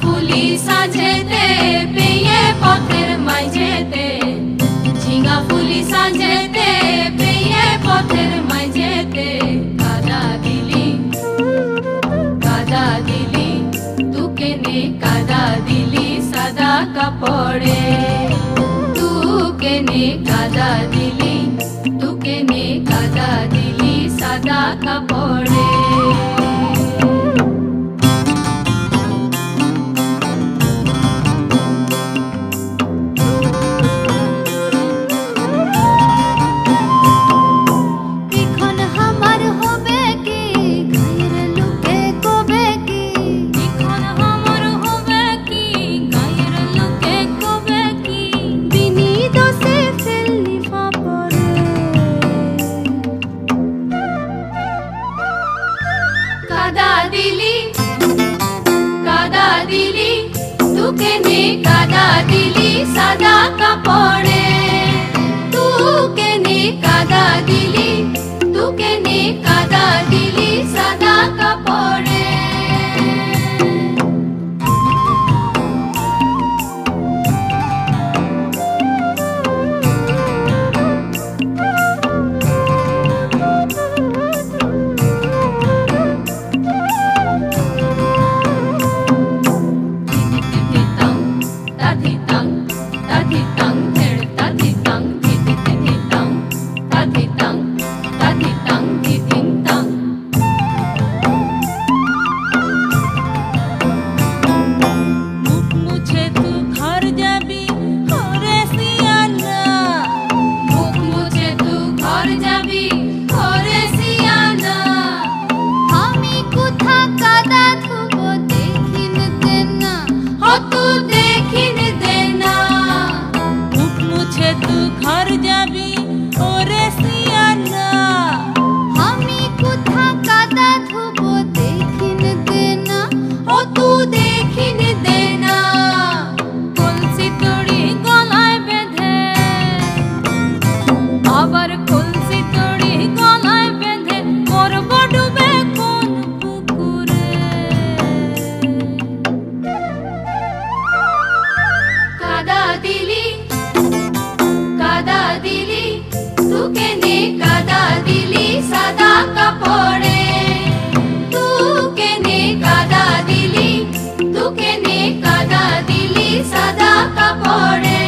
ফুলি সাজেতে পেয়ে পথের মাঝেতে ঝিঙা ফুলি সাজেতে পেয়ে পথের মাঝেতে কাদা দিলি তুকে নে কাদা দিলি সাদা কাপড়ে তুকে নে কাদা দিলি সাদা কাপড়ে কাদা দিলি তুকে নে কাদা দিলি সাদা কাপড়ে তুকে নে কাদা দিলি সাদা কাপড়ে তুকে নে কাদা দিলি সাদা কাপড়ে তুকে নে কাদা দিলি সাদা কাপড়ে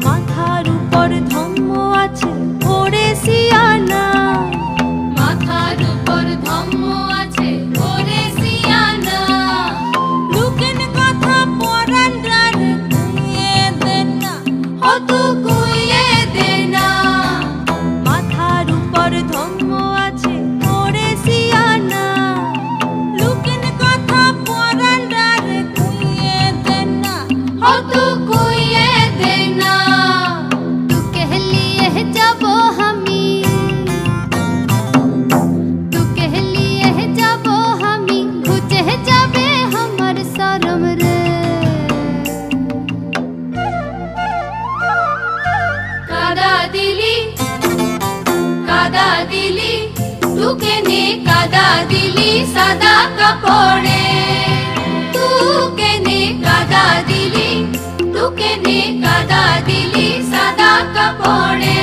মাথার উপর ধম্ম আছে ওরে সিয়ানা মাথার উপর ধম্ম আছে ওরে সিয়ানা লুকেন কথা পরান রার কুইয়ে দেন না হতু কুইয়ে দে না মাথার উপর ধম্ম আছে ওরে সিয়ানা লুকেন কথা পরান রার কুইয়ে দেন না হতু কুইয়ে দে না तू कह लिए जब हमी घुचे जाबे हमर शरम रे কাদা দিলি তুকে নে কাদা দিলি সাদা কাপড়ে তুকে নে কাদা দিলি সাদা কাপড়ে